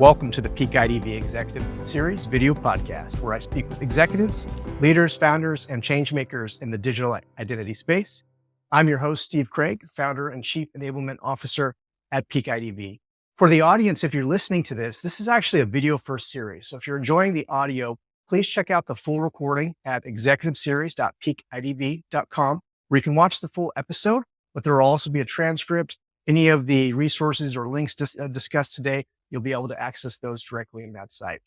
Welcome to the Peak IDV Executive Series video podcast, where I speak with executives, leaders, founders, and changemakers in the digital identity space. I'm your host, Steve Craig, founder and chief enablement officer at Peak IDV. For the audience, if you're listening to this is actually a video first series. So if you're enjoying the audio, please check out the full recording at executiveseries.peakidv.com, where you can watch the full episode, but there will also be a transcript. Any of the resources or links discussed today, you'll be able to access those directly in that site.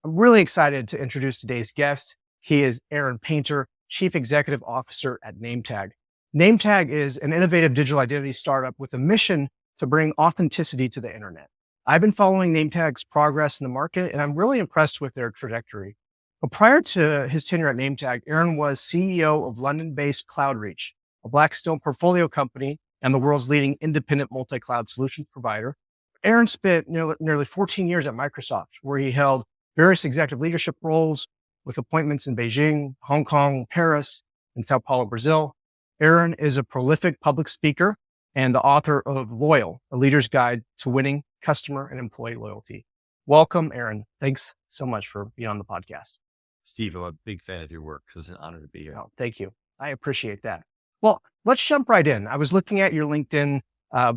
I'm really excited to introduce today's guest. He is Aaron Painter, Chief Executive Officer at Nametag. Nametag is an innovative digital identity startup with a mission to bring authenticity to the internet. I've been following Nametag's progress in the market, and I'm really impressed with their trajectory. But prior to his tenure at Nametag, Aaron was CEO of London-based CloudReach, a Blackstone portfolio company and the world's leading independent multi-cloud solutions provider. Aaron spent nearly 14 years at Microsoft, where he held various executive leadership roles with appointments in Beijing, Hong Kong, Paris, and Sao Paulo, Brazil. Aaron is a prolific public speaker and the author of Loyal, a leader's guide to winning customer and employee loyalty. Welcome, Aaron. Thanks so much for being on the podcast. Steve, I'm a big fan of your work, so it's an honor to be here. Oh, thank you. I appreciate that. Well, let's jump right in. I was looking at your LinkedIn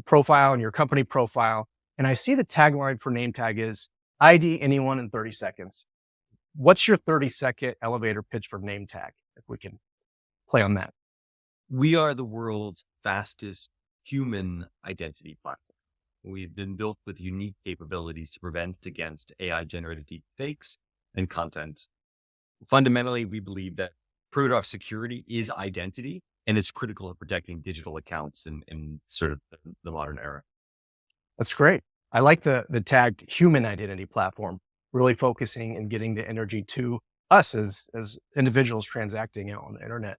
profile and your company profile, and I see the tagline for Nametag is ID anyone in 30 seconds. What's your 30-second elevator pitch for Nametag, if we can play on that? We are the world's fastest human identity platform. We've been built with unique capabilities to prevent against AI-generated deepfakes and content. Fundamentally, we believe that perimeter of security is identity, and it's critical of protecting digital accounts in sort of the modern era. That's great. I like the tag human identity platform, really focusing and getting the energy to us as individuals transacting out on the internet.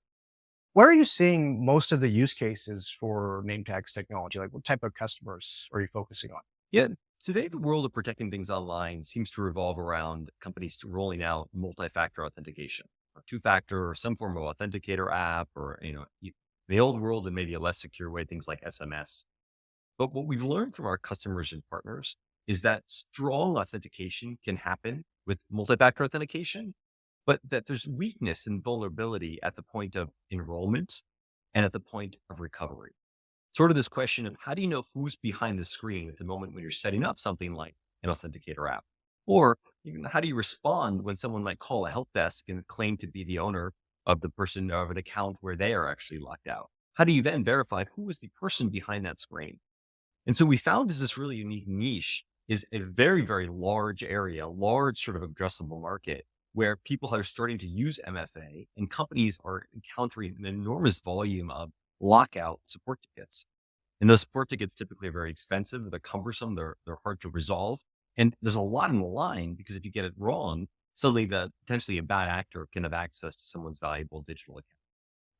Where are you seeing most of the use cases for Nametag's technology? Like, what type of customers are you focusing on? Yeah, today the world of protecting things online seems to revolve around companies rolling out multi-factor authentication, or two-factor, or some form of authenticator app, or in the old world, it may be a less secure way, things like SMS. But what we've learned from our customers and partners is that strong authentication can happen with multi-factor authentication, but that there's weakness and vulnerability at the point of enrollment and at the point of recovery. Sort of this question of how do you know who's behind the screen at the moment when you're setting up something like an authenticator app? Or how do you respond when someone might call a help desk and claim to be the owner of the person of an account where they are actually locked out? How do you then verify who is the person behind that screen? And so we found is this really unique niche is a very, very large area, large sort of addressable market where people are starting to use MFA and companies are encountering an enormous volume of lockout support tickets. And those support tickets typically are very expensive, they're cumbersome, they're hard to resolve. And there's a lot in the line because if you get it wrong, suddenly potentially a bad actor can have access to someone's valuable digital account.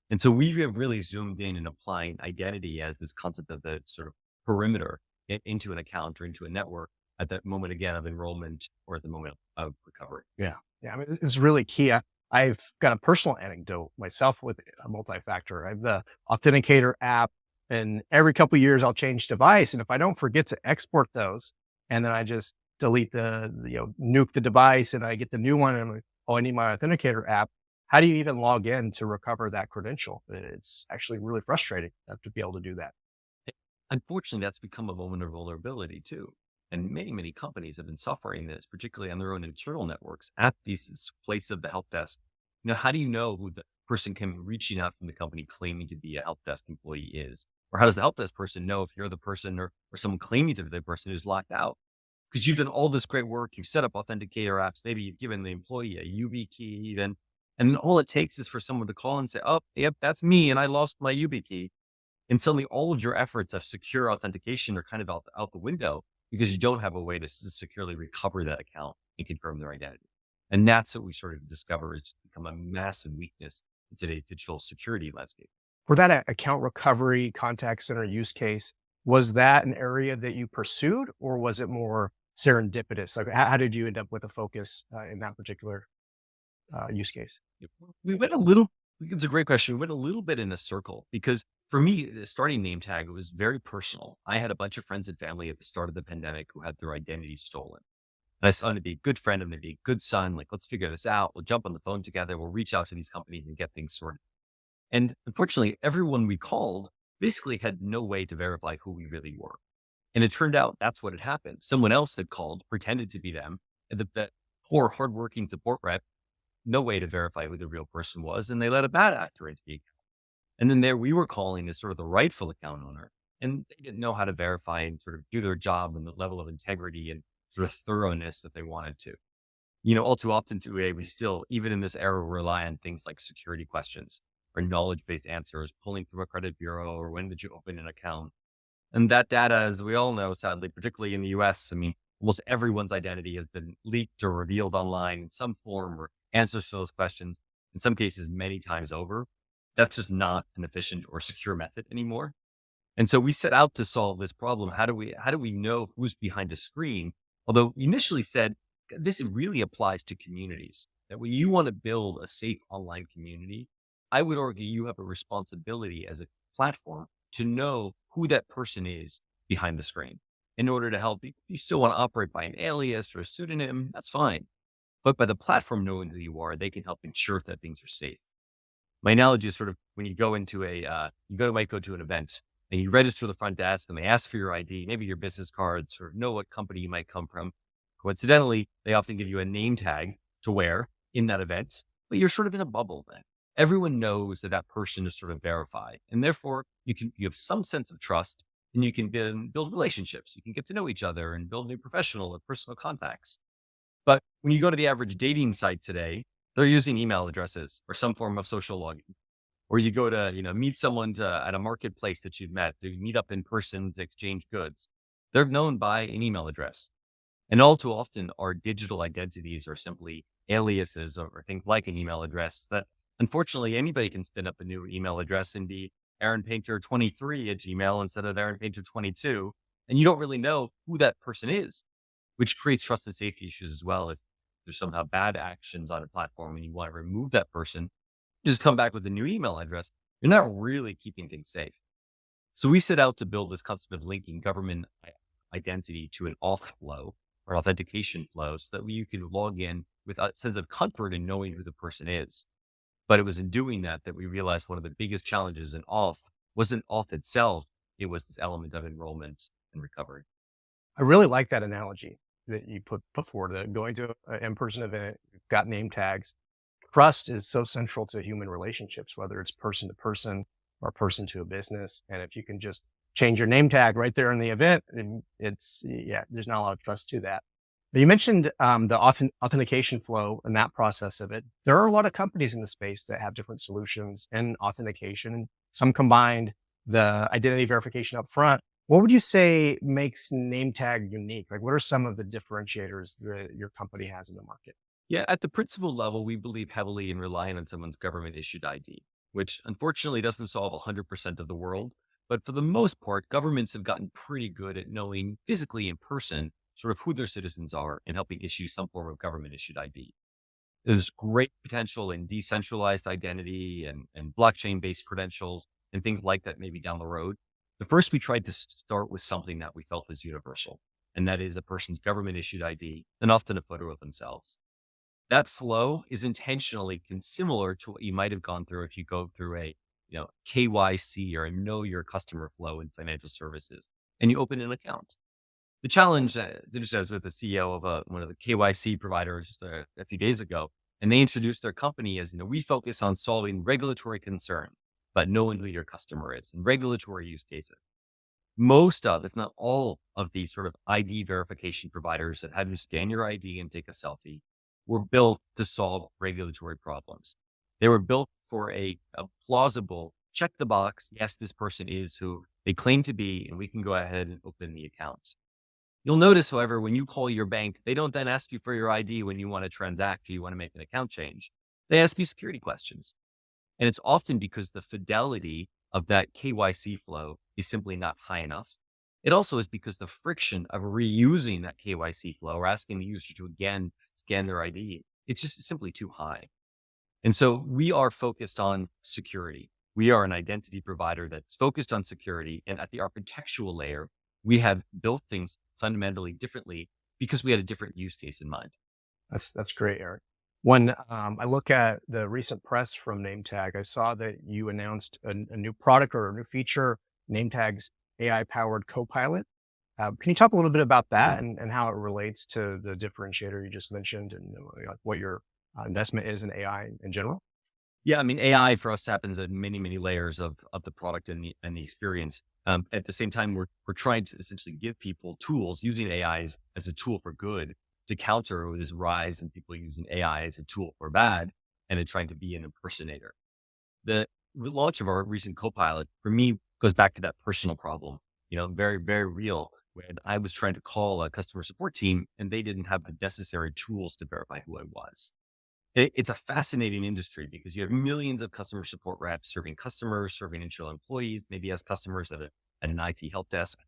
And so we have really zoomed in and applying identity as this concept of the sort of perimeter into an account or into a network at that moment, again, of enrollment or at the moment of recovery. Yeah. I mean, it's really key. I've got a personal anecdote myself with a multi-factor. I have the Authenticator app, and every couple of years I'll change device. And if I don't forget to export those, and then I just delete nuke the device and I get the new one and I'm like, oh, I need my Authenticator app. How do you even log in to recover that credential? It's actually really frustrating to be able to do that. Unfortunately, that's become a moment of vulnerability too. And many, many companies have been suffering this, particularly on their own internal networks at this place of the help desk. How do you know who the person can reaching out from the company claiming to be a help desk employee is? Or how does the help desk person know if you're the person or someone claiming to be the person who's locked out? Because you've done all this great work, you've set up authenticator apps, maybe you've given the employee a YubiKey even, and then all it takes is for someone to call and say, oh, yep, that's me, and I lost my YubiKey. And suddenly all of your efforts of secure authentication are kind of out the window because you don't have a way to securely recover that account and confirm their identity. And that's what we sort of discover it's become a massive weakness in today's digital security landscape. For that account recovery contact center use case, was that an area that you pursued or was it more serendipitous? Like, how did you end up with a focus in that particular use case? We went it's a great question. We went a little bit in a circle because for me, starting Nametag was very personal. I had a bunch of friends and family at the start of the pandemic who had their identity stolen. And I just want to be a good friend. I'm going to be a good son. Like, let's figure this out. We'll jump on the phone together. We'll reach out to these companies and get things sorted. And unfortunately, everyone we called basically had no way to verify who we really were. And it turned out that's what had happened. Someone else had called, pretended to be them, and that poor, hardworking support rep, no way to verify who the real person was. And they let a bad actor into the account. And then there we were calling as sort of the rightful account owner. And they didn't know how to verify and sort of do their job and the level of integrity and sort of thoroughness that they wanted to. All too often today, we still, even in this era, rely on things like security questions or knowledge-based answers, pulling through a credit bureau or when did you open an account? And that data, as we all know, sadly, particularly in the US, I mean, almost everyone's identity has been leaked or revealed online in some form or answers to those questions, in some cases, many times over. That's just not an efficient or secure method anymore. And so we set out to solve this problem. How do we know who's behind a screen? Although we initially said this really applies to communities, that when you want to build a safe online community, I would argue you have a responsibility as a platform to know who that person is behind the screen in order to help you. If you still want to operate by an alias or a pseudonym, that's fine. But by the platform knowing who you are, they can help ensure that things are safe. My analogy is sort of when you go into might go to an event and you register the front desk and they ask for your ID, maybe your business cards, or know what company you might come from. Coincidentally, they often give you a name tag to wear in that event, but you're sort of in a bubble then. Everyone knows that that person is sort of verified, and therefore you have some sense of trust, and you can build relationships. You can get to know each other and build new professional and personal contacts. But when you go to the average dating site today, they're using email addresses or some form of social login. Or you go to, meet someone at a marketplace that you've met, to meet up in person to exchange goods. They're known by an email address. And all too often, our digital identities are simply aliases or things like an email address that unfortunately anybody can spin up a new email address and be Aaron Painter 23 at Gmail instead of Aaron Painter 22. And you don't really know who that person is, which creates trust and safety issues as well. If there's somehow bad actions on a platform and you want to remove that person, you just come back with a new email address. You're not really keeping things safe. So we set out to build this concept of linking government identity to an auth flow or authentication flow so that you can log in with a sense of comfort in knowing who the person is. But it was in doing that that we realized one of the biggest challenges in auth wasn't auth itself. It was this element of enrollment and recovery. I really like that analogy that you put forward, going to an in-person event, you've got name tags. Trust is so central to human relationships, whether it's person to person or person to a business. And if you can just change your name tag right there in the event, and there's not a lot of trust to that. But you mentioned the authentication flow and that process of it. There are a lot of companies in the space that have different solutions in authentication. Some combined the identity verification up front. What would you say makes name tag unique? Like, what are some of the differentiators that your company has in the market? Yeah, at the principal level, we believe heavily in relying on someone's government issued ID, which unfortunately doesn't solve 100% of the world. But for the most part, governments have gotten pretty good at knowing physically in person sort of who their citizens are and helping issue some form of government issued ID. There's great potential in decentralized identity and blockchain based credentials and things like that maybe down the road. But first, we tried to start with something that we felt was universal, and that is a person's government issued ID and often a photo of themselves. That flow is intentionally similar to what you might have gone through if you go through a KYC or a know your customer flow in financial services and you open an account. The challenge, just I was with the CEO of one of the KYC providers just a few days ago, and they introduced their company as, we focus on solving regulatory concern, but knowing who your customer is and regulatory use cases. Most of, if not all of these sort of ID verification providers that had you scan your ID and take a selfie were built to solve regulatory problems. They were built for a plausible check the box. Yes, this person is who they claim to be, and we can go ahead and open the account. You'll notice, however, when you call your bank, they don't then ask you for your ID when you want to transact or you want to make an account change. They ask you security questions. And it's often because the fidelity of that KYC flow is simply not high enough. It also is because the friction of reusing that KYC flow or asking the user to again scan their ID, it's just simply too high. And so we are focused on security. We are an identity provider that's focused on security. And at the architectural layer, we have built things fundamentally differently because we had a different use case in mind. That's great, Eric. When I look at the recent press from Nametag, I saw that you announced a new product or a new feature, Nametag's AI-powered copilot. Can you talk a little bit about that and how it relates to the differentiator you just mentioned and what your investment is in AI in general? Yeah, I mean, AI for us happens at many, many layers of the product and the experience. At the same time, we're trying to essentially give people tools using AI as a tool for good to counter this rise in people using AI as a tool for bad and then trying to be an impersonator. The launch of our recent Copilot for me goes back to that personal problem, very, very real. When I was trying to call a customer support team and they didn't have the necessary tools to verify who I was. It's a fascinating industry because you have millions of customer support reps serving customers, serving internal employees, maybe as customers at an IT help desk.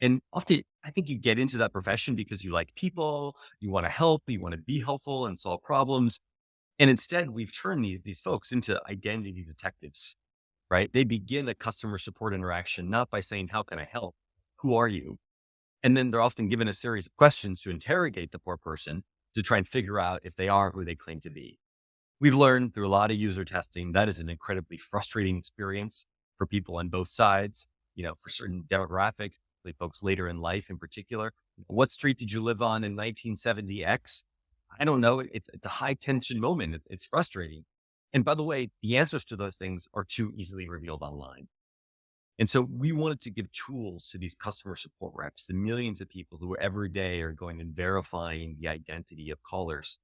And often, I think you get into that profession because you like people, you want to help, you want to be helpful and solve problems. And instead, we've turned these folks into identity detectives, right? They begin a customer support interaction not by saying, "How can I help? Who are you?" And then they're often given a series of questions to interrogate the poor person to try and figure out if they are who they claim to be. We've learned through a lot of user testing that is an incredibly frustrating experience for people on both sides, for certain demographics, like folks later in life in particular. What street did you live on in 1970 X? I don't know. It's a high tension moment. It's frustrating. And by the way, the answers to those things are too easily revealed online. And so we wanted to give tools to these customer support reps, the millions of people who every day are going and verifying the identity of callers,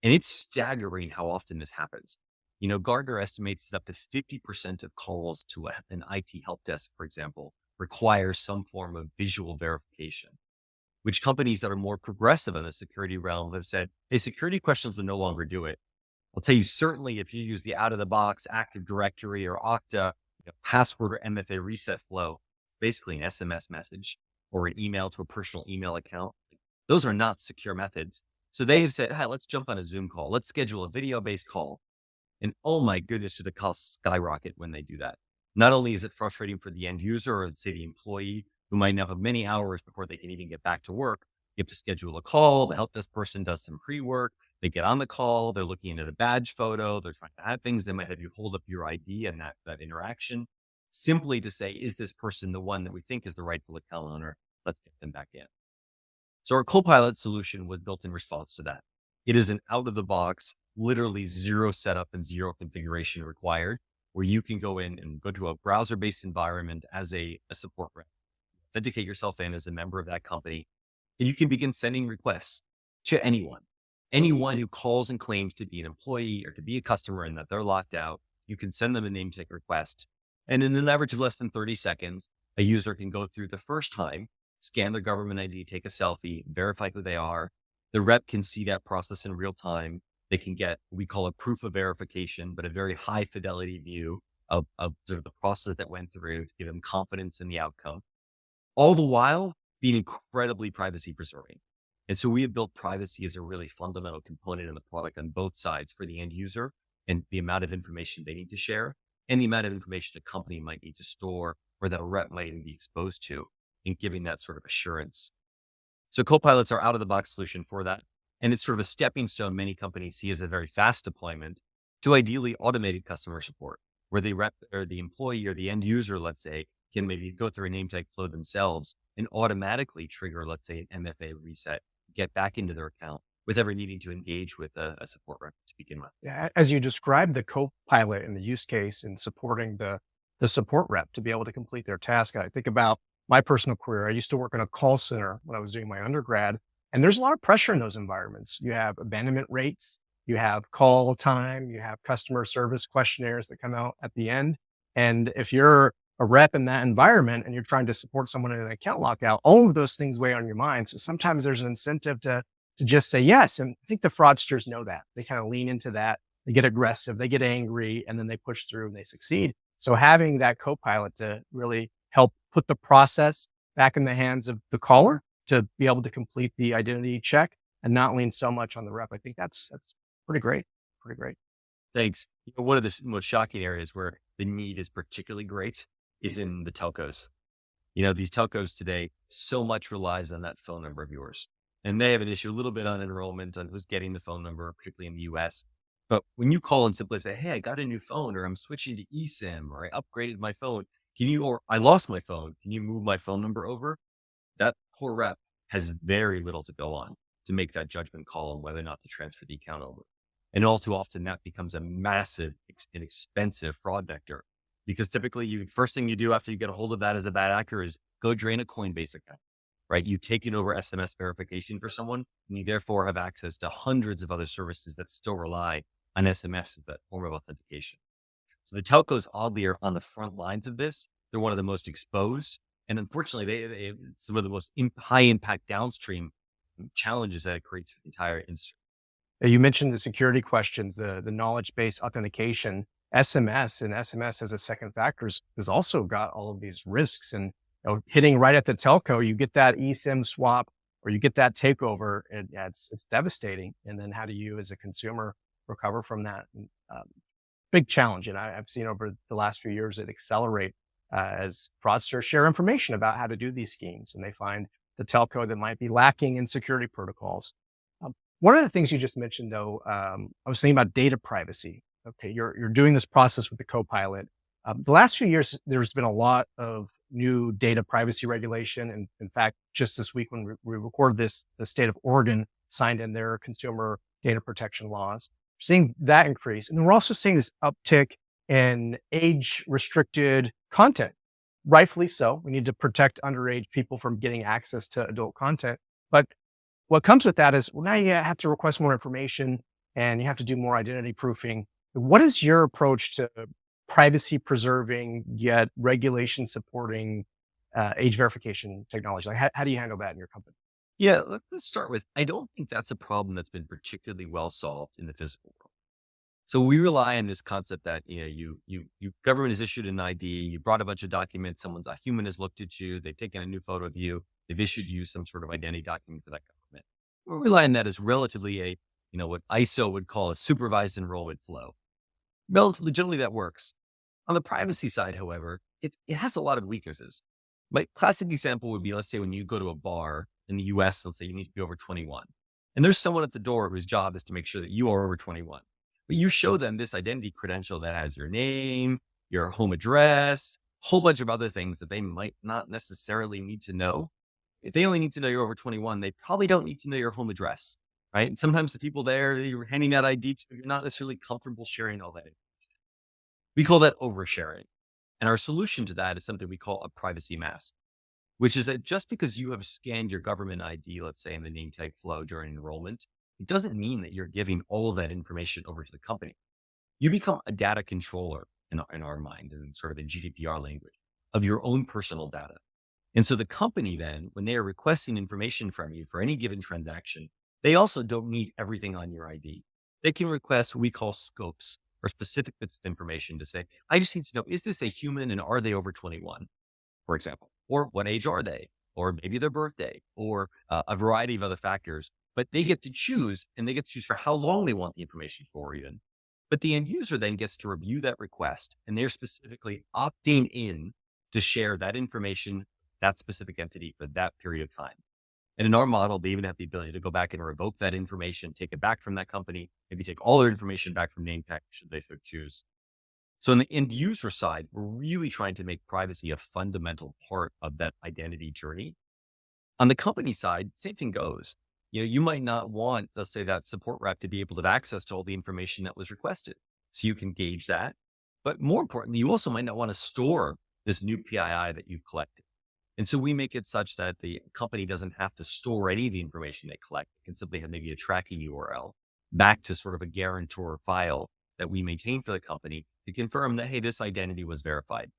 and it's staggering how often this happens. Gartner estimates that up to 50% of calls to an IT help desk, for example, require some form of visual verification, which companies that are more progressive in the security realm have said, hey, security questions will no longer do it. I'll tell you, certainly if you use the out of the box Active Directory or Okta, password or MFA reset flow, basically an SMS message or an email to a personal email account, those are not secure methods. So they have said, "Hi, let's jump on a Zoom call. Let's schedule a video-based call." And oh my goodness, do the costs skyrocket when they do that. Not only is it frustrating for the end user or say the employee who might now have many hours before they can even get back to work. You have to schedule a call. The help desk person does some pre-work. They get on the call. They're looking into the badge photo. They're trying to add things. They might have you hold up your ID and that interaction simply to say, is this person the one that we think is the rightful account owner? Let's get them back in. So our Copilot solution was built in response to that. It is an out of the box, literally zero setup and zero configuration required, where you can go in and go to a browser-based environment as a support rep, authenticate yourself in as a member of that company, and you can begin sending requests to anyone. Anyone who calls and claims to be an employee or to be a customer and that they're locked out, you can send them a name tag request. And in an average of less than 30 seconds, a user can go through the first time, scan their government ID, take a selfie, verify who they are. The rep can see that process in real time. They can get, we call a proof of verification, but a very high fidelity view of sort of the process that went through to give them confidence in the outcome. All the while being incredibly privacy preserving. And so we have built privacy as a really fundamental component in the product on both sides for the end user and the amount of information they need to share and the amount of information a company might need to store or that a rep might even be exposed to in giving that sort of assurance. So Copilots are out of the box solution for that. And it's sort of a stepping stone many companies see as a very fast deployment to ideally automated customer support, where the rep or the employee or the end user, let's say, can maybe go through a name tag flow themselves and automatically trigger, let's say, an MFA reset, get back into their account with ever needing to engage with a support rep to begin with. Yeah, as you described the co-pilot and the use case in supporting the support rep to be able to complete their task. I think about my personal career. I used to work in a call center when I was doing my undergrad, and there's a lot of pressure in those environments. You have abandonment rates, you have call time, you have customer service questionnaires that come out at the end. And if you're a rep in that environment and you're trying to support someone in an account lockout, all of those things weigh on your mind. So sometimes there's an incentive to just say yes. And I think the fraudsters know that. They kind of lean into that. They get aggressive, they get angry, and then they push through and they succeed. So having that co-pilot to really help put the process back in the hands of the caller to be able to complete the identity check and not lean so much on the rep. I think that's pretty great. Pretty great. Thanks. One of the most shocking areas where the need is particularly great is in the telcos. These telcos today, so much relies on that phone number of yours. and they have an issue a little bit on enrollment on who's getting the phone number, particularly in the US. But when you call and simply say, "Hey, I got a new phone," or "I'm switching to eSIM," or "I upgraded my phone. Can you," or "I lost my phone. Can you move my phone number over?" That poor rep has very little to go on to make that judgment call on whether or not to transfer the account over. And all too often that becomes a massive and expensive fraud vector, because typically first thing you do after you get a hold of that as a bad actor is go drain a Coinbase account, right? You've taken over SMS verification for someone, and you therefore have access to hundreds of other services that still rely on SMS as that form of authentication. So the telcos oddly are on the front lines of this. They're one of the most exposed. And unfortunately, they some of the most high impact downstream challenges that it creates for the entire industry. You mentioned the security questions, the knowledge-based authentication. SMS as a second factor has also got all of these risks. And hitting right at the telco, you get that eSIM swap or you get that takeover, and yeah, it's devastating. And then how do you as a consumer recover from that? And, big challenge. And I've seen over the last few years it accelerate as fraudsters share information about how to do these schemes, and they find the telco that might be lacking in security protocols. One of the things you just mentioned, though, I was thinking about data privacy. Okay, you're doing this process with the copilot. The last few years, there's been a lot of new data privacy regulation, and in fact, just this week when we recorded this, the state of Oregon signed in their consumer data protection laws. We're seeing that increase, and then we're also seeing this uptick in age-restricted content. Rightfully so. We need to protect underage people from getting access to adult content, but what comes with that is, well, now you have to request more information and you have to do more identity proofing. What is your approach to privacy preserving yet regulation supporting age verification technology? Like, how do you handle that in your company? Yeah, let's start with, I don't think that's a problem that's been particularly well solved in the physical world. So we rely on this concept that, you government has issued an ID, you brought a bunch of documents, a human has looked at you, they've taken a new photo of you, they've issued you some sort of identity document for that government. We rely on that as relatively what ISO would call a supervised enrollment flow. Relatively, generally that works. On the privacy side, however, it has a lot of weaknesses. My classic example would be, let's say when you go to a bar in the US, let's say you need to be over 21. And there's someone at the door whose job is to make sure that you are over 21. But you show them this identity credential that has your name, your home address, a whole bunch of other things that they might not necessarily need to know. If they only need to know you're over 21, they probably don't need to know your home address, right? And sometimes the people there that you're handing that ID to, you're not necessarily comfortable sharing all that. We call that oversharing. And our solution to that is something we call a privacy mask, which is that just because you have scanned your government ID, let's say in the name tag flow during enrollment, it doesn't mean that you're giving all of that information over to the company. You become a data controller in our mind, and sort of in GDPR language, of your own personal data. And so the company then, when they are requesting information from you for any given transaction, they also don't need everything on your ID. They can request what we call scopes, or specific bits of information to say, I just need to know, is this a human and are they over 21, for example? Or what age are they? Or maybe their birthday, or a variety of other factors. But they get to choose, and they get to choose for how long they want the information for even. But the end user then gets to review that request, and they're specifically opting in to share that information, that specific entity for that period of time. And in our model, they even have the ability to go back and revoke that information, take it back from that company, maybe take all their information back from Nametag should they so choose. So on the end user side, we're really trying to make privacy a fundamental part of that identity journey. On the company side, same thing goes. You might not want, let's say, that support rep to be able to have access to all the information that was requested. So you can gauge that. But more importantly, you also might not want to store this new PII that you've collected. And so we make it such that the company doesn't have to store any of the information they collect. It can simply have maybe a tracking URL back to sort of a guarantor file that we maintain for the company to confirm that, hey, this identity was verified.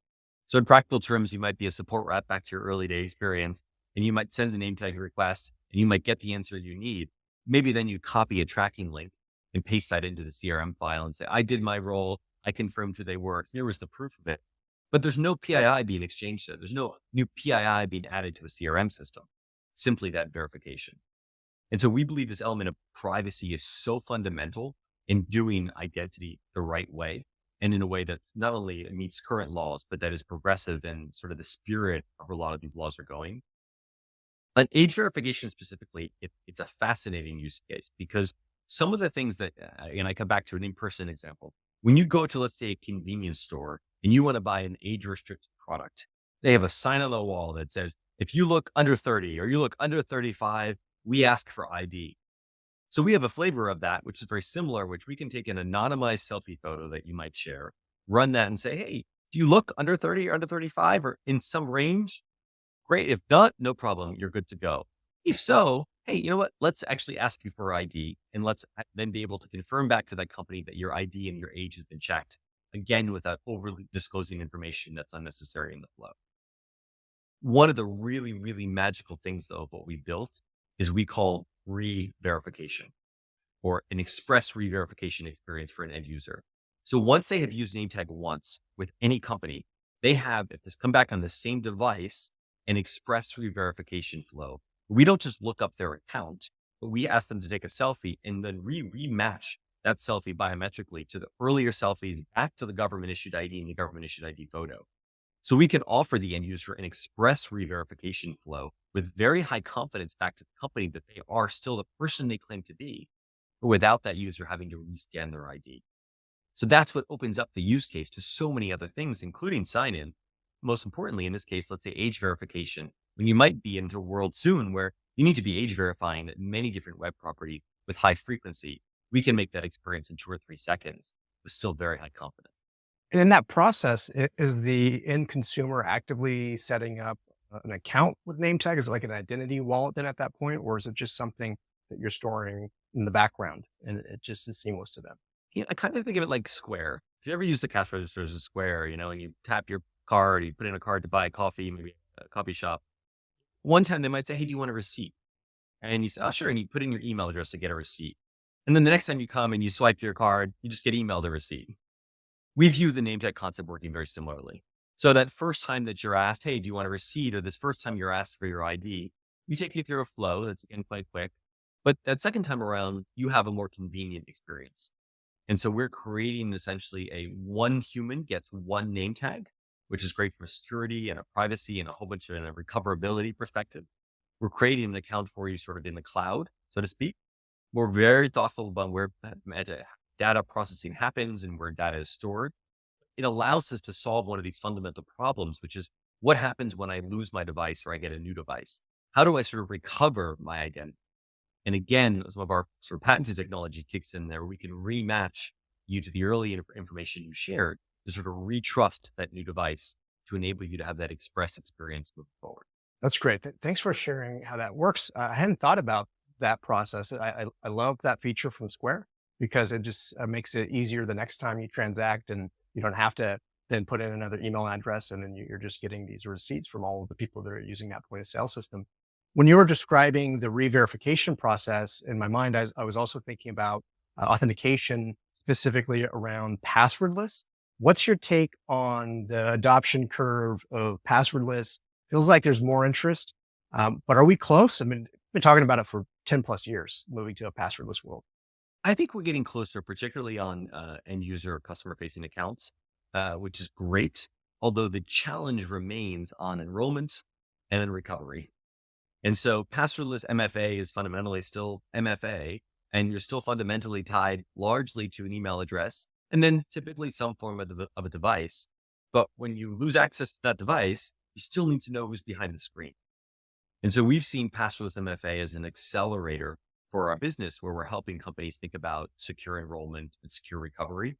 So in practical terms, you might be a support rep back to your early day experience, and you might send a name tag request and you might get the answer you need. Maybe then you copy a tracking link and paste that into the CRM file and say, I did my role. I confirmed who they were. Here was the proof of it. But there's no PII being exchanged there. There's no new PII being added to a CRM system, simply that verification. And so we believe this element of privacy is so fundamental in doing identity the right way, and in a way that not only meets current laws, but that is progressive and sort of the spirit of a lot of these laws are going. On age verification specifically, it's a fascinating use case because some of the things that, and I come back to an in-person example. When you go to, let's say, a convenience store and you want to buy an age-restricted product, they have a sign on the wall that says, if you look under 30 or you look under 35, we ask for ID. So we have a flavor of that, which is very similar, which we can take an anonymized selfie photo that you might share, run that and say, hey, do you look under 30 or under 35 or in some range? Great. If not, no problem. You're good to go. If so, hey, you know what? Let's actually ask you for ID and let's then be able to confirm back to that company that your ID and your age has been checked. Again, without overly disclosing information that's unnecessary in the flow. One of the really, really magical things, though, of what we built is we call re-verification or an express re-verification experience for an end user. So once they have used Nametag once with any company, they have, if this come back on the same device, an express re-verification flow. We don't just look up their account, but we ask them to take a selfie and then rematch that selfie biometrically to the earlier selfie back to the government issued ID and the government issued ID photo. So we can offer the end user an express re-verification flow with very high confidence back to the company that they are still the person they claim to be, but without that user having to rescan their ID. So that's what opens up the use case to so many other things, including sign-in. Most importantly, in this case, let's say age verification, when you might be into a world soon where you need to be age verifying many different web properties with high frequency, we can make that experience in 2 or 3 seconds with still very high confidence. And in that process, is the end consumer actively setting up an account with Nametag? Is it like an identity wallet then at that point, or is it just something that you're storing in the background and it just is seamless to them? I kind of think of it like Square. If you ever use the cash register as a Square, and you tap your card, you put in a card to buy coffee, maybe a coffee shop. One time they might say, hey, do you want a receipt? And you say, oh, sure. And you put in your email address to get a receipt. And then the next time you come and you swipe your card, you just get emailed a receipt. We view the name tag concept working very similarly. So that first time that you're asked, hey, do you want a receipt? Or this first time you're asked for your ID, we take you through a flow that's again quite quick. But that second time around, you have a more convenient experience. And so we're creating essentially a one human gets one name tag, which is great from a security and a privacy and a whole bunch of a recoverability perspective. We're creating an account for you sort of in the cloud, so to speak. We're very thoughtful about where data processing happens and where data is stored. It allows us to solve one of these fundamental problems, which is what happens when I lose my device or I get a new device? How do I sort of recover my identity? And again, some of our sort of patented technology kicks in there. We can rematch you to the early information you shared to sort of retrust that new device to enable you to have that express experience moving forward. That's great. Thanks for sharing how that works. I hadn't thought about that process. I love that feature from Square because it just makes it easier the next time you transact and you don't have to then put in another email address and then you're just getting these receipts from all of the people that are using that point of sale system. When you were describing the re-verification process in my mind, I was also thinking about authentication specifically around passwordless. What's your take on the adoption curve of passwordless? Feels like there's more interest, but are we close? I mean, we've been talking about it for 10 plus years, moving to a passwordless world. I think we're getting closer, particularly on end user customer facing accounts, which is great. Although the challenge remains on enrollment and then recovery. And so passwordless MFA is fundamentally still MFA, and you're still fundamentally tied largely to an email address and then typically some form of a device. But when you lose access to that device, you still need to know who's behind the screen. And so we've seen passwordless MFA as an accelerator for our business where we're helping companies think about secure enrollment and secure recovery.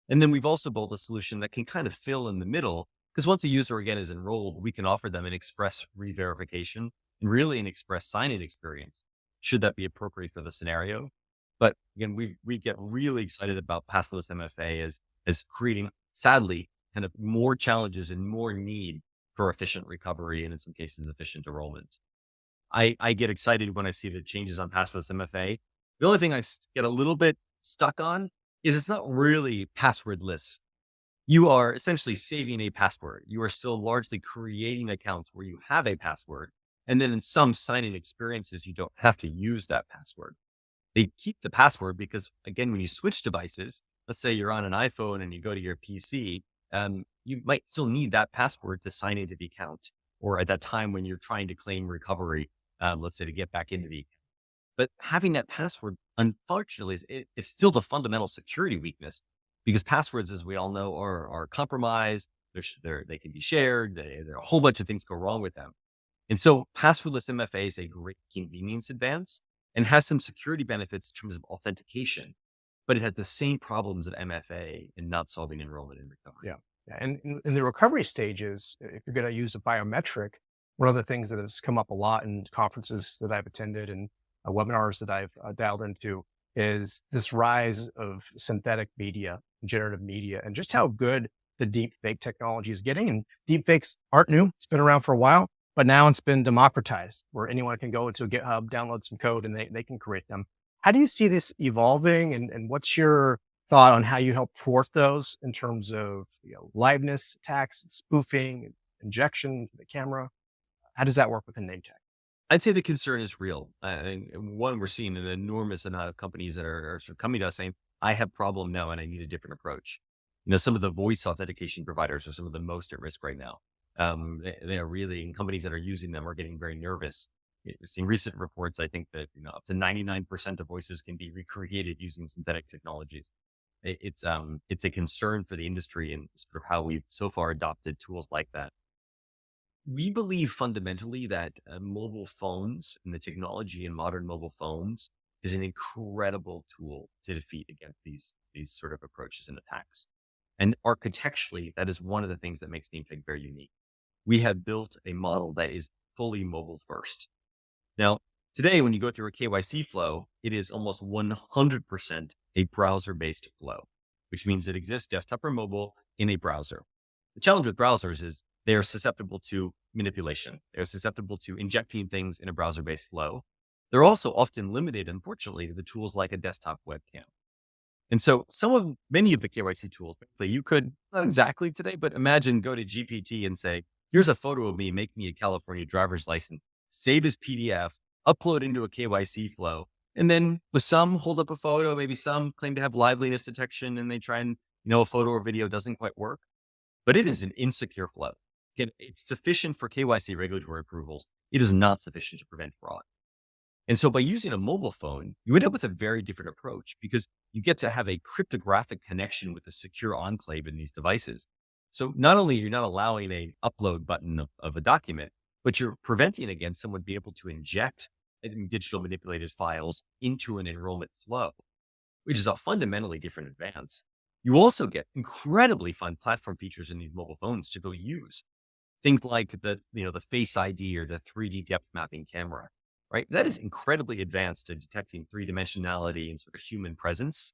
And then we've also built a solution that can kind of fill in the middle because once a user again is enrolled, we can offer them an express re-verification and really an express sign-in experience, should that be appropriate for the scenario. But again, we get really excited about passwordless MFA as creating, sadly, kind of more challenges and more need for efficient recovery and in some cases, efficient enrollment. I get excited when I see the changes on passwordless MFA. The only thing I get a little bit stuck on is it's not really passwordless. You are essentially saving a password. You are still largely creating accounts where you have a password. And then in some sign-in experiences, you don't have to use that password. They keep the password because, again, when you switch devices, let's say you're on an iPhone and you go to your PC, you might still need that password to sign into the account or at that time when you're trying to claim recovery let's say to get back into the, but having that password, unfortunately, it's still the fundamental security weakness because passwords, as we all know, are compromised. They can be shared. There are a whole bunch of things go wrong with them. And so passwordless MFA is a great convenience advance and has some security benefits in terms of authentication, but it has the same problems of MFA in not solving enrollment and recovery. Yeah. Yeah. And in the recovery stages, if you're going to use a biometric, one of the things that has come up a lot in conferences that I've attended and webinars that I've dialed into is this rise of synthetic media, generative media, and just how good the deep fake technology is getting. And deep fakes aren't new. It's been around for a while, but now it's been democratized where anyone can go into a GitHub, download some code, and they can create them. How do you see this evolving? And what's your thought on how you help thwart those in terms of liveness attacks, spoofing, injection to the camera? How does that work within Nametag? I'd say the concern is real. One, we're seeing an enormous amount of companies that are sort of coming to us saying, I have problem now and I need a different approach. Some of the voice authentication providers are some of the most at risk right now. They are really, and companies that are using them are getting very nervous. We've seen recent reports, I think that, up to 99% of voices can be recreated using synthetic technologies. It's a concern for the industry and sort of how we've so far adopted tools like that. We believe fundamentally that mobile phones and the technology in modern mobile phones is an incredible tool to defeat against these sort of approaches and attacks. And architecturally, that is one of the things that makes Nametag very unique. We have built a model that is fully mobile first. Now, today, when you go through a KYC flow, it is almost 100% a browser-based flow, which means it exists desktop or mobile in a browser. The challenge with browsers is they are susceptible to manipulation. They're susceptible to injecting things in a browser-based flow. They're also often limited, unfortunately, to the tools like a desktop webcam. And so many of the KYC tools, you could, not exactly today, but imagine go to GPT and say, here's a photo of me, make me a California driver's license, save as PDF, upload into a KYC flow. And then with some hold up a photo, maybe some claim to have liveliness detection and they try and, a photo or video doesn't quite work, but it is an insecure flow. Again, it's sufficient for KYC regulatory approvals. It is not sufficient to prevent fraud. And so by using a mobile phone, you end up with a very different approach because you get to have a cryptographic connection with a secure enclave in these devices. So not only are you not allowing a upload button of a document, but you're preventing against someone being able to inject digital manipulated files into an enrollment flow, which is a fundamentally different advance. You also get incredibly fun platform features in these mobile phones to go use. Things like the Face ID or the 3D depth mapping camera, right? That is incredibly advanced at detecting three-dimensionality and sort of human presence.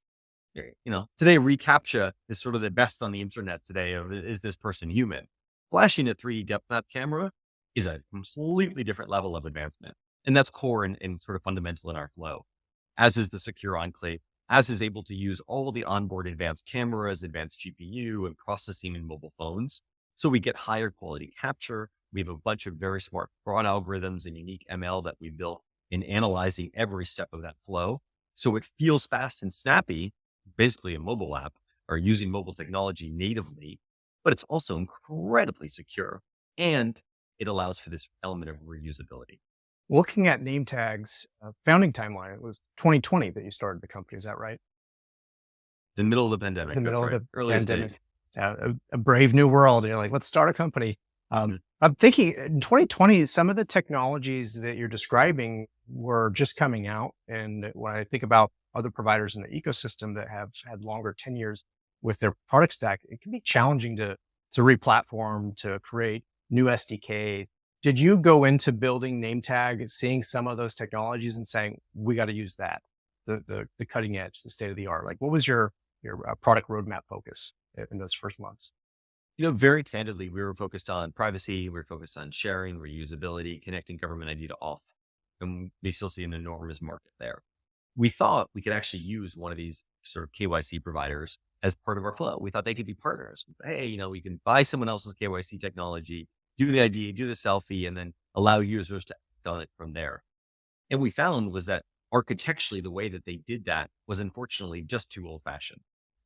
Today reCAPTCHA is sort of the best on the internet today of is this person human? Flashing a 3D depth map camera is a completely different level of advancement. And that's core and sort of fundamental in our flow, as is the secure enclave, as is able to use all the onboard advanced cameras, advanced GPU and processing in mobile phones. So we get higher quality capture. We have a bunch of very smart fraud algorithms and unique ML that we built in analyzing every step of that flow. So it feels fast and snappy, basically a mobile app or using mobile technology natively, but it's also incredibly secure and it allows for this element of reusability. Looking at Nametag's founding timeline, it was 2020 that you started the company. Is that right? The middle of the pandemic. The middle that's of right. the Earliest pandemic. days. A brave new world. You're like, let's start a company. Mhm. I'm thinking in 2020, some of the technologies that you're describing were just coming out. And when I think about other providers in the ecosystem that have had longer tenures with their product stack, it can be challenging to re-platform, to create new SDKs. Did you go into building Nametag, seeing some of those technologies and saying, we got to use that, the cutting edge, the state of the art? Like, what was your product roadmap focus in those first months? Very candidly, we were focused on privacy. We were focused on sharing, reusability, connecting government ID to auth. And we still see an enormous market there. We thought we could actually use one of these sort of KYC providers as part of our flow. We thought they could be partners. Hey, we can buy someone else's KYC technology, do the ID, do the selfie, and then allow users to act on it from there. And we found was that architecturally, the way that they did that was unfortunately just too old fashioned.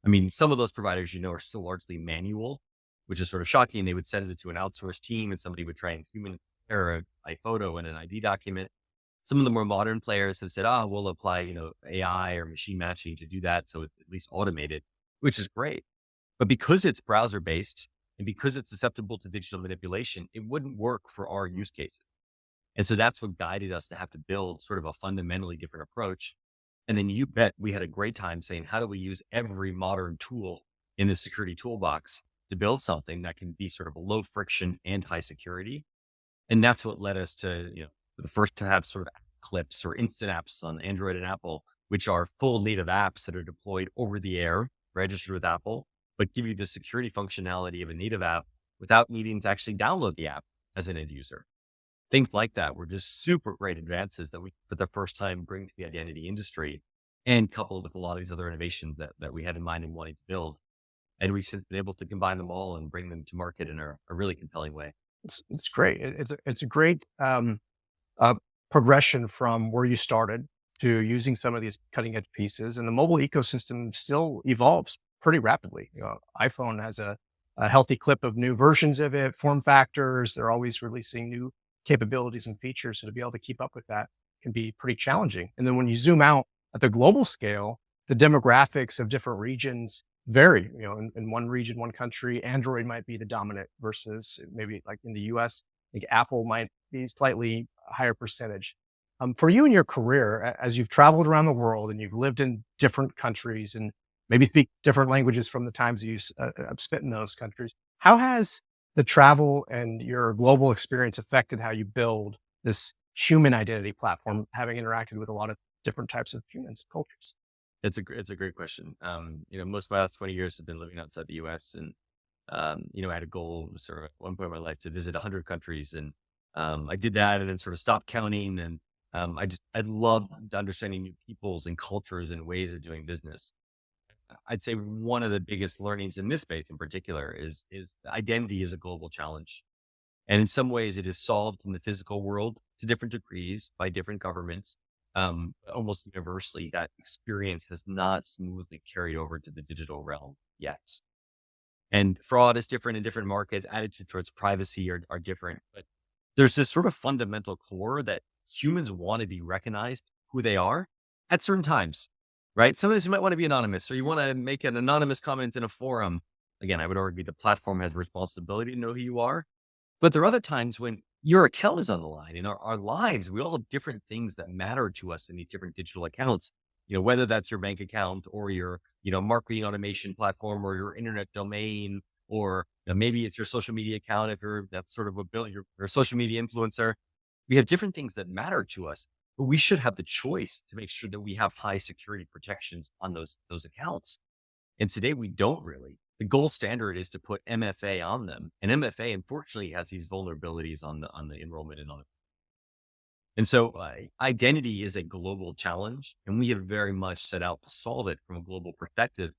I mean, some of those providers, are still largely manual, which is sort of shocking. They would send it to an outsourced team and somebody would try and human error a photo and an ID document. Some of the more modern players have said, "Oh, we'll apply, AI or machine matching to do that, so it's at least automated," which is great. But because it's browser based and because it's susceptible to digital manipulation, it wouldn't work for our use cases. And so that's what guided us to have to build sort of a fundamentally different approach. And then you bet we had a great time saying, how do we use every modern tool in the security toolbox to build something that can be sort of low friction and high security? And that's what led us to, the first to have sort of clips or instant apps on Android and Apple, which are full native apps that are deployed over the air, registered with Apple, but give you the security functionality of a native app without needing to actually download the app as an end user. Things like that were just super great advances that we, for the first time, bring to the identity industry, and coupled with a lot of these other innovations that we had in mind and wanting to build. And we've since been able to combine them all and bring them to market in a really compelling way. It's great. It's a great uh, progression from where you started to using some of these cutting edge pieces, and the mobile ecosystem still evolves pretty rapidly. iPhone has a healthy clip of new versions of it, form factors. They're always releasing new capabilities and features. So to be able to keep up with that can be pretty challenging. And then when you zoom out at the global scale, the demographics of different regions vary. In one region, one country, Android might be the dominant versus maybe like in the US, like Apple might be slightly higher percentage. For you in your career, as you've traveled around the world and you've lived in different countries and maybe speak different languages from the times that you have spent in those countries, how has the travel and your global experience affected how you build this human identity platform, having interacted with a lot of different types of humans and cultures? It's a great question. Most of my last 20 years have been living outside the US. And, I had a goal sort of at one point in my life to visit 100 countries. And I did that and then sort of stopped counting. And I love understanding new peoples and cultures and ways of doing business. I'd say one of the biggest learnings in this space in particular is identity is a global challenge. And in some ways it is solved in the physical world to different degrees by different governments. Almost universally, that experience has not smoothly carried over to the digital realm yet. And fraud is different in different markets. Attitude towards privacy are different, but there's this sort of fundamental core that humans want to be recognized who they are at certain times, right? Sometimes you might want to be anonymous or you want to make an anonymous comment in a forum. Again, I would argue the platform has a responsibility to know who you are. But there are other times when your account is on the line. In our lives, we all have different things that matter to us in these different digital accounts. Whether that's your bank account or your, marketing automation platform or your internet domain, or maybe it's your social media account if that's sort of you're a social media influencer. We have different things that matter to us, but we should have the choice to make sure that we have high security protections on those accounts. And today we don't really. The gold standard is to put MFA on them. And MFA, unfortunately, has these vulnerabilities on the enrollment and on it. And so identity is a global challenge, and we have very much set out to solve it from a global perspective,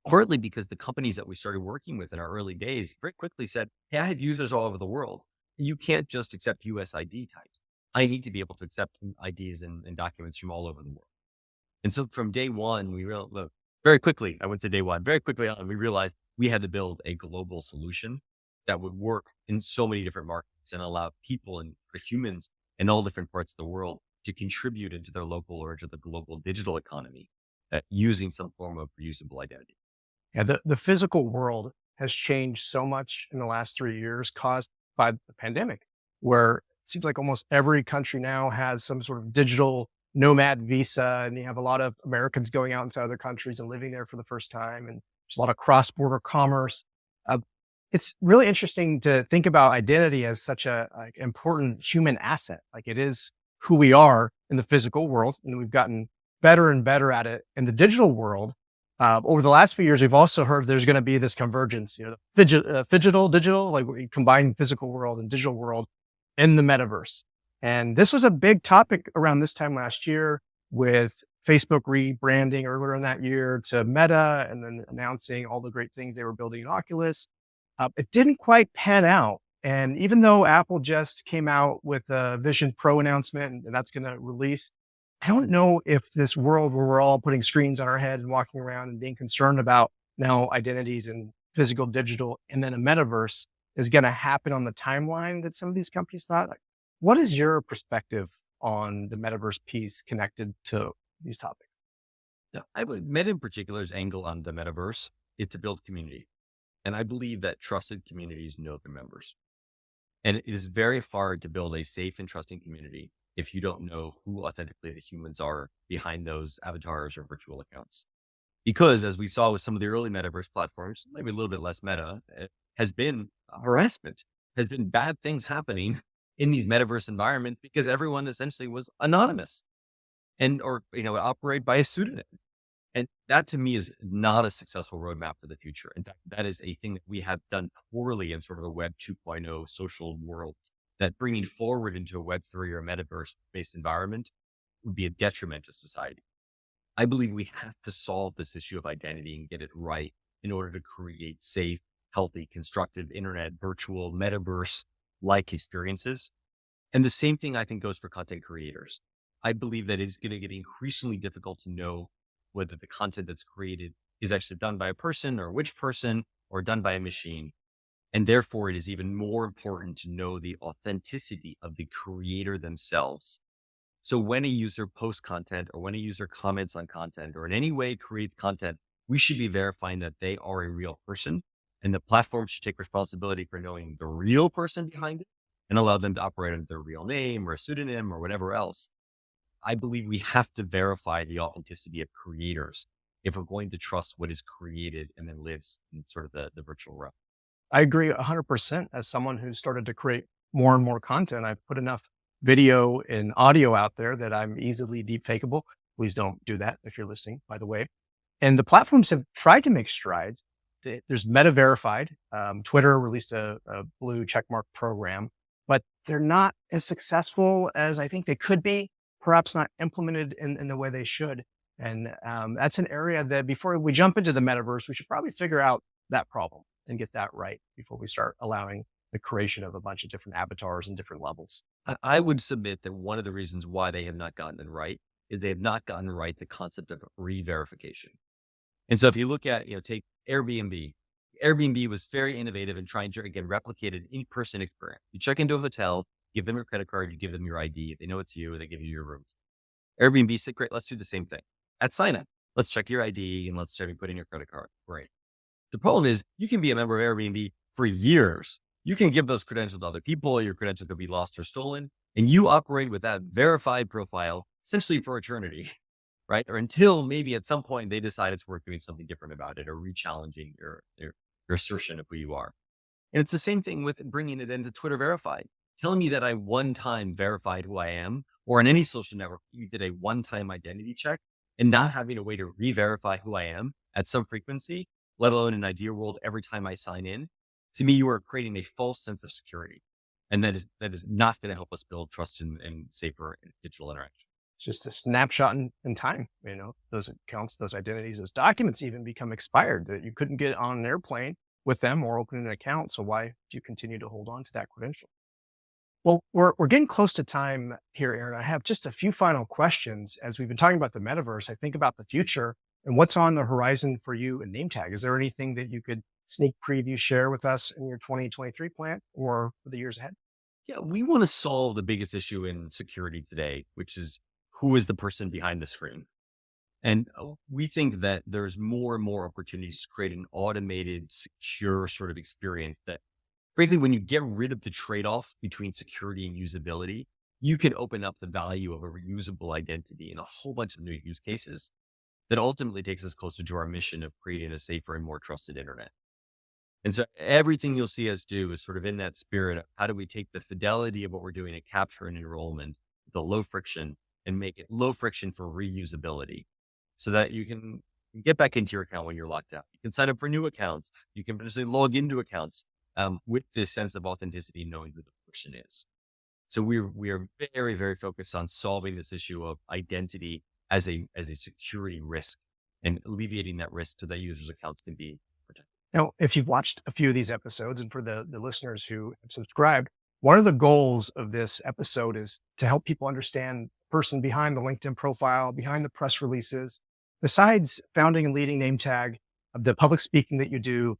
partly because the companies that we started working with in our early days very quickly said, hey, I have users all over the world. You can't just accept US ID types. I need to be able to accept IDs and documents from all over the world. And so from day one, we realized, very quickly, I wouldn't say day one, very quickly on, we realized we had to build a global solution that would work in so many different markets and allow people and humans in all different parts of the world to contribute into their local or into the global digital economy using some form of reusable identity. Yeah, the physical world has changed so much in the last 3 years caused by the pandemic, where it seems like almost every country now has some sort of digital nomad visa, and you have a lot of Americans going out into other countries and living there for the first time. And there's a lot of cross-border commerce. Uh, it's really interesting to think about identity as such a important human asset. Like it is who we are in the physical world, and we've gotten better and better at it in the digital world. Over the last few years, we've also heard there's going to be this convergence, digital, like we combine physical world and digital world in the metaverse. And this was a big topic around this time last year with Facebook rebranding earlier in that year to Meta and then announcing all the great things they were building in Oculus. It didn't quite pan out. And even though Apple just came out with a Vision Pro announcement and that's going to release, I don't know if this world where we're all putting screens on our head and walking around and being concerned about now identities and physical, digital, and then a metaverse is going to happen on the timeline that some of these companies thought. Like, what is your perspective on the metaverse piece connected to these topics? Yeah, I would Meta in particular's angle on the metaverse is to build community. And I believe that trusted communities know their members. And it is very hard to build a safe and trusting community if you don't know who authentically the humans are behind those avatars or virtual accounts. Because as we saw with some of the early metaverse platforms, maybe a little bit less meta, has been harassment, has been bad things happening in these metaverse environments because everyone essentially was anonymous and or operate by a pseudonym. And that to me is not a successful roadmap for the future. In fact, that is a thing that we have done poorly in sort of a Web 2.0 social world, that bringing forward into a Web 3 or metaverse based environment would be a detriment to society. I believe we have to solve this issue of identity and get it right in order to create safe, healthy, constructive internet, virtual, metaverse like experiences. And the same thing I think goes for content creators. I believe that it's going to get increasingly difficult to know whether the content that's created is actually done by a person or which person or done by a machine. And therefore, it is even more important to know the authenticity of the creator themselves. So when a user posts content or when a user comments on content or in any way creates content, we should be verifying that they are a real person. And the platform should take responsibility for knowing the real person behind it and allow them to operate under their real name or a pseudonym or whatever else. I believe we have to verify the authenticity of creators if we're going to trust what is created and then lives in sort of the virtual realm. I agree 100%. As someone who's started to create more and more content, I've put enough video and audio out there that I'm easily deepfakeable. Please don't do that if you're listening, by the way. And the platforms have tried to make strides. There's Meta Verified. Twitter released a blue checkmark program, but they're not as successful as I think they could be, perhaps not implemented in the way they should. And that's an area that before we jump into the metaverse, we should probably figure out that problem and get that right before we start allowing the creation of a bunch of different avatars and different levels. I would submit that one of the reasons why they have not gotten it right is they have not gotten right the concept of re-verification. And so if you look at, take Airbnb. Airbnb was very innovative in trying to, again, replicate an in-person experience. You check into a hotel, give them your credit card, you give them your ID. If they know it's you, they give you your rooms. Airbnb said, great, let's do the same thing. At sign up, let's check your ID and let's start put in your credit card. Great. The problem is you can be a member of Airbnb for years. You can give those credentials to other people. Your credential could be lost or stolen, and you operate with that verified profile essentially for eternity, right? Or until maybe at some point they decide it's worth doing something different about it or re-challenging your assertion of who you are. And it's the same thing with bringing it into Twitter Verified. Telling me that I one time verified who I am, or on any social network, you did a one-time identity check and not having a way to re-verify who I am at some frequency, let alone in an ideal world every time I sign in. To me, you are creating a false sense of security. And that is not going to help us build trust and safer digital interaction. It's just a snapshot in time. Those accounts, those identities, those documents even become expired that you couldn't get on an airplane with them or open an account. So why do you continue to hold on to that credential? Well, we're getting close to time here, Aaron. I have just a few final questions. As we've been talking about the metaverse, I think about the future and what's on the horizon for you and Nametag. Is there anything that you could sneak preview share with us in your 2023 plan or for the years ahead? Yeah, we want to solve the biggest issue in security today, which is who is the person behind the screen. And we think that there's more and more opportunities to create an automated, secure sort of experience that, frankly, when you get rid of the trade-off between security and usability, you can open up the value of a reusable identity in a whole bunch of new use cases that ultimately takes us closer to our mission of creating a safer and more trusted internet. And so everything you'll see us do is sort of in that spirit of how do we take the fidelity of what we're doing at capture and enrollment, the low friction, and make it low friction for reusability so that you can get back into your account when you're locked out. You can sign up for new accounts. You can potentially log into accounts with this sense of authenticity, knowing who the person is. So we are very, very focused on solving this issue of identity as a security risk and alleviating that risk so that users' accounts can be protected. Now, if you've watched a few of these episodes, and for the listeners who have subscribed, one of the goals of this episode is to help people understand the person behind the LinkedIn profile, behind the press releases. Besides founding and leading Nametag, the public speaking that you do,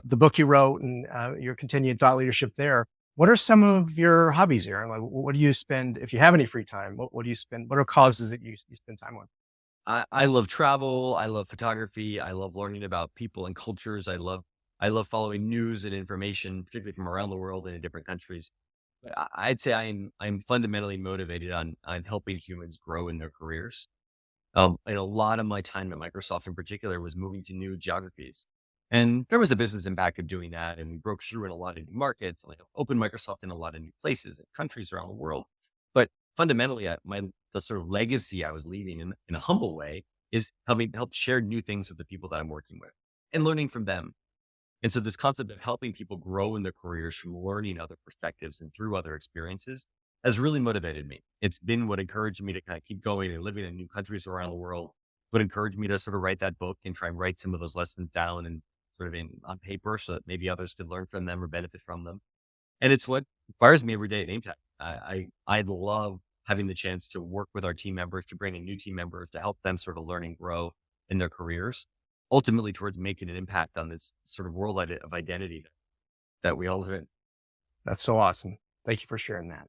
the book you wrote, and your continued thought leadership there, What are some of your hobbies, Aaron? Like, what do you spend if you have any free time? What do you spend? What are causes that you spend time on? I love travel. I love photography. I love learning about people and cultures. I love following news and information, particularly from around the world and in different countries. But I'd say I'm fundamentally motivated on helping humans grow in their careers. And a lot of my time at Microsoft in particular was moving to new geographies. And there was a business impact of doing that. And we broke through in a lot of new markets, like opened Microsoft in a lot of new places and countries around the world. But fundamentally, the sort of legacy I was leaving in a humble way is helping help share new things with the people that I'm working with and learning from them. And so this concept of helping people grow in their careers from learning other perspectives and through other experiences has really motivated me. It's been what encouraged me to kind of keep going and living in new countries around the world, what encouraged me to sort of write that book and try and write some of those lessons down and sort of in on paper so that maybe others could learn from them or benefit from them. And it's what inspires me every day at Nametag. I love having the chance to work with our team members, to bring in new team members, to help them sort of learn and grow in their careers, ultimately towards making an impact on this sort of world of identity that we all live in. That's so awesome. Thank you for sharing that,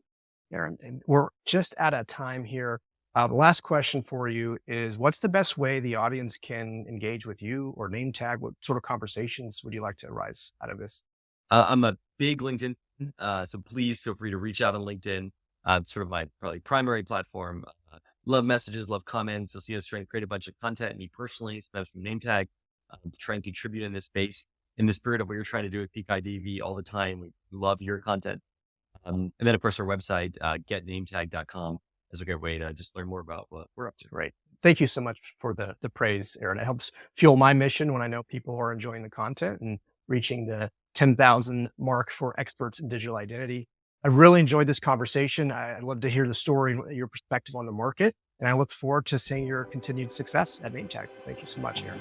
Aaron. And we're just out of time here. The last question for you is, what's the best way the audience can engage with you or name tag? What sort of conversations would you like to arise out of this? I'm a big LinkedIn, so please feel free to reach out on LinkedIn. Sort of my probably primary platform. Love messages, love comments. You'll see us trying to create a bunch of content. Me personally, sometimes from NameTag, to try and contribute in this space in the spirit of what you're trying to do with Peak IDV all the time. We love your content. And then, of course, our website, getnametag.com, is a great way to just learn more about what we're up to. Great. Thank you so much for the praise, Aaron. It helps fuel my mission when I know people are enjoying the content and reaching the 10,000 mark for experts in digital identity. I really enjoyed this conversation. I'd love to hear the story and your perspective on the market. And I look forward to seeing your continued success at NameTag. Thank you so much, Aaron.